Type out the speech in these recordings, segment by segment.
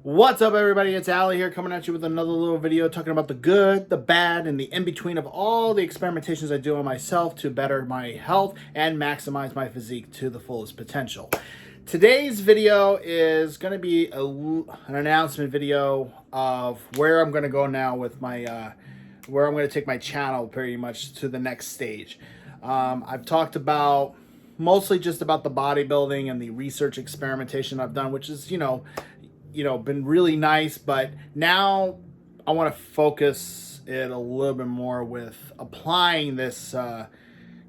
What's up, everybody? It's Ali here coming at you with another little video talking about the good, the bad, and the in-between of all the experimentations I do on myself to better my health and maximize my physique to the fullest potential. Today's video is going to be an announcement video of where I'm going to go now with my, where I'm going to take my channel pretty much to the next stage. I've talked about mostly just about the bodybuilding and the research experimentation I've done, which is, been really nice, but now I want to focus it a little bit more with applying this,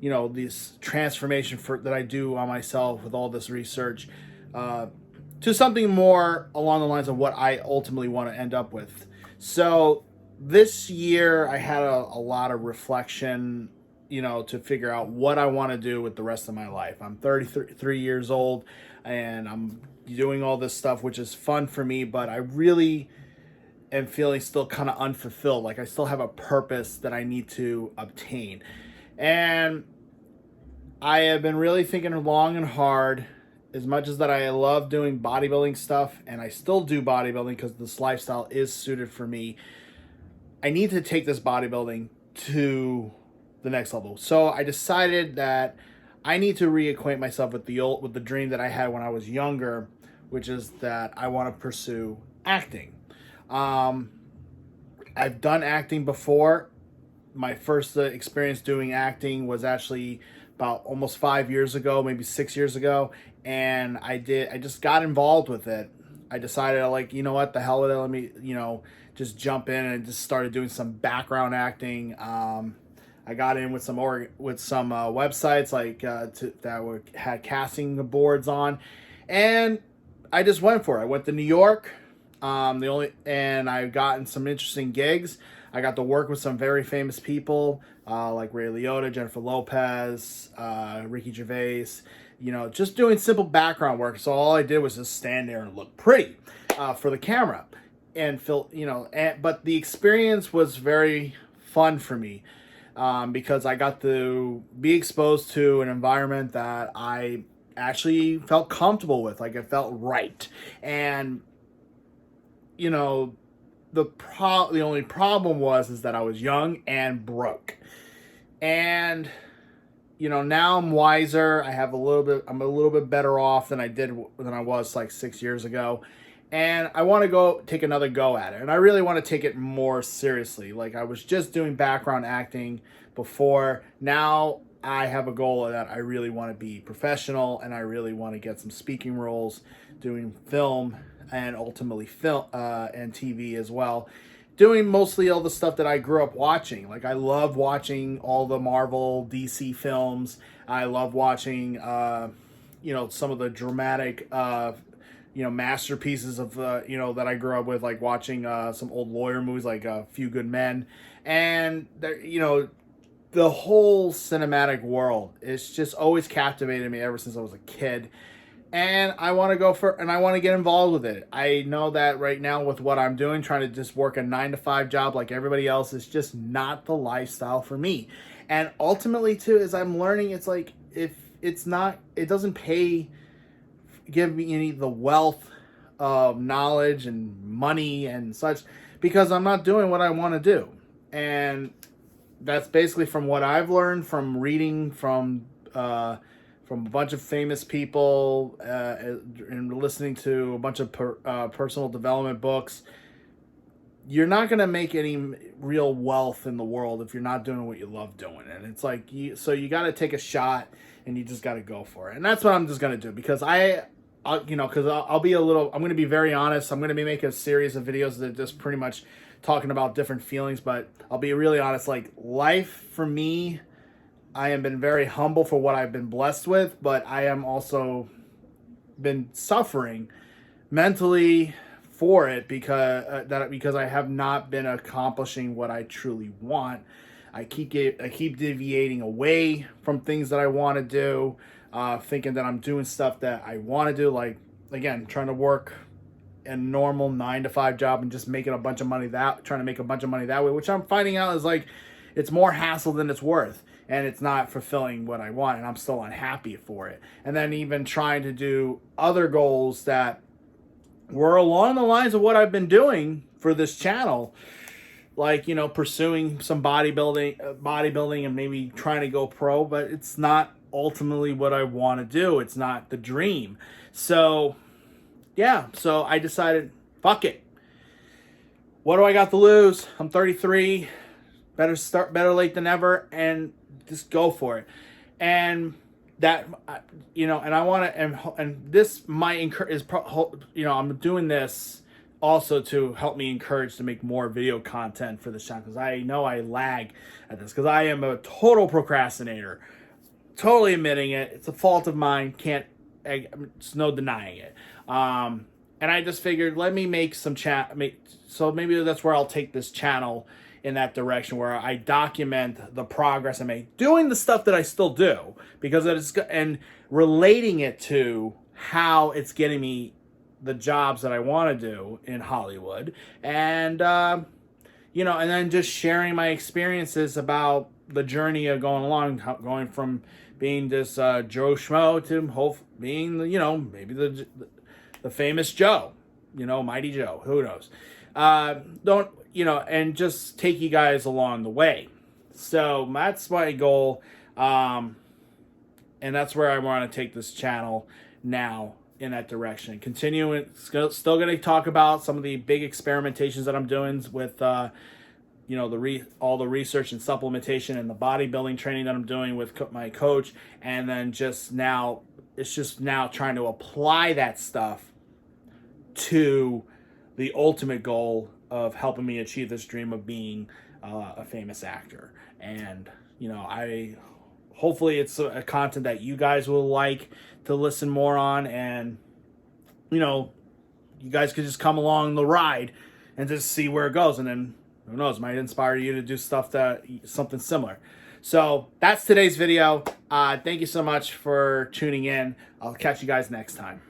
this transformation that I do on myself with all this research to something more along the lines of what I ultimately want to end up with. So this year I had a lot of reflection, to figure out what I want to do with the rest of my life. I'm 33 years old and I'm doing all this stuff, which is fun for me, but I really am feeling still kind of unfulfilled. Like I still have a purpose that I need to obtain. And I have been really thinking long and hard, as much as that I love doing bodybuilding stuff, and I still do bodybuilding because this lifestyle is suited for me. I need to take this bodybuilding to the next level. So I decided that I need to reacquaint myself with the dream that I had when I was younger, which is that I want to pursue acting. I've done acting before. My first experience doing acting was actually about almost 5 years ago, maybe 6 years ago, and I just got involved with it. I decided, like, you know what, the hell with it, let me, just jump in and just started doing some background acting. I got in with some websites like had casting boards on, and I just went for it. I went to New York. And I've gotten some interesting gigs. I got to work with some very famous people like Ray Liotta, Jennifer Lopez, Ricky Gervais. Just doing simple background work. So all I did was just stand there and look pretty for the camera, and but the experience was very fun for me. Because I got to be exposed to an environment that I actually felt comfortable with, like it felt right. And the only problem was that I was young and broke. And now I'm wiser. I'm a little bit better off than I was like 6 years ago. And I want to go take another go at it. And I really want to take it more seriously. Like, I was just doing background acting before. Now I have a goal that I really want to be professional, and I really want to get some speaking roles, doing film and ultimately film and TV as well. Doing mostly all the stuff that I grew up watching. Like, I love watching all the Marvel, DC films. I love watching, some of the dramatic masterpieces of that I grew up with, like watching some old lawyer movies like A Few Good Men, and the whole cinematic world. It's just always captivated me ever since I was a kid, and I want to get involved with it. I know that right now with what I'm doing, trying to just work a 9-to-5 job like everybody else, is just not the lifestyle for me. And ultimately, too, as I'm learning, it's like, if it doesn't pay, give me any the wealth of knowledge and money and such, because I'm not doing what I want to do. And that's basically from what I've learned from reading from a bunch of famous people and listening to a bunch of personal development books. You're not going to make any real wealth in the world if you're not doing what you love doing. And it's like, so you got to take a shot, and you just got to go for it. And that's what I'm just going to do, because I'm going to be very honest. I'm going to be making a series of videos that just pretty much talking about different feelings, but I'll be really honest. Like, life for me, I have been very humble for what I've been blessed with, but I am also been suffering mentally for it, because I have not been accomplishing what I truly want. I keep deviating away from things that I want to do, thinking that I'm doing stuff that I want to do, like, again, trying to work a normal 9-to-5 job and just making a bunch of money trying to make a bunch of money that way, which I'm finding out is like, it's more hassle than it's worth, and it's not fulfilling what I want, and I'm still unhappy for it. And then even trying to do other goals that were along the lines of what I've been doing for this channel, like, you know, pursuing some bodybuilding and maybe trying to go pro, but it's not ultimately what I want to do. It's not the dream. So yeah, so I decided, fuck it. What do I got to lose? I'm 33. Better late than never, and just go for it. And that, you know, and I want to, and this might encourage, you know, I'm doing this also to help me encourage to make more video content for the channel, because I know I lag at this, because I am a total procrastinator. Totally admitting it. It's a fault of mine. There's no denying it. And I just figured, let me make some so maybe that's where I'll take this channel, in that direction, where I document the progress I make doing the stuff that I still do, because it's, and relating it to how it's getting me the jobs that I want to do in Hollywood, and you know, and then just sharing my experiences about the journey of going from being this Joe Schmo to being, you know, maybe the famous Joe, you know, Mighty Joe, who knows? Don't, you know, and just take you guys along the way. So that's my goal. And that's where I want to take this channel now, in that direction. Continuing, still going to talk about some of the big experimentations that I'm doing with, you know, all the research and supplementation and the bodybuilding training that I'm doing with my coach. And then it's just now trying to apply that stuff to the ultimate goal of helping me achieve this dream of being a famous actor. And, you know, hopefully it's a content that you guys will like to listen more on, and, you know, you guys could just come along the ride and just see where it goes, and then who knows, might inspire you to do something similar. So that's today's video. Thank you so much for tuning in. I'll catch you guys next time.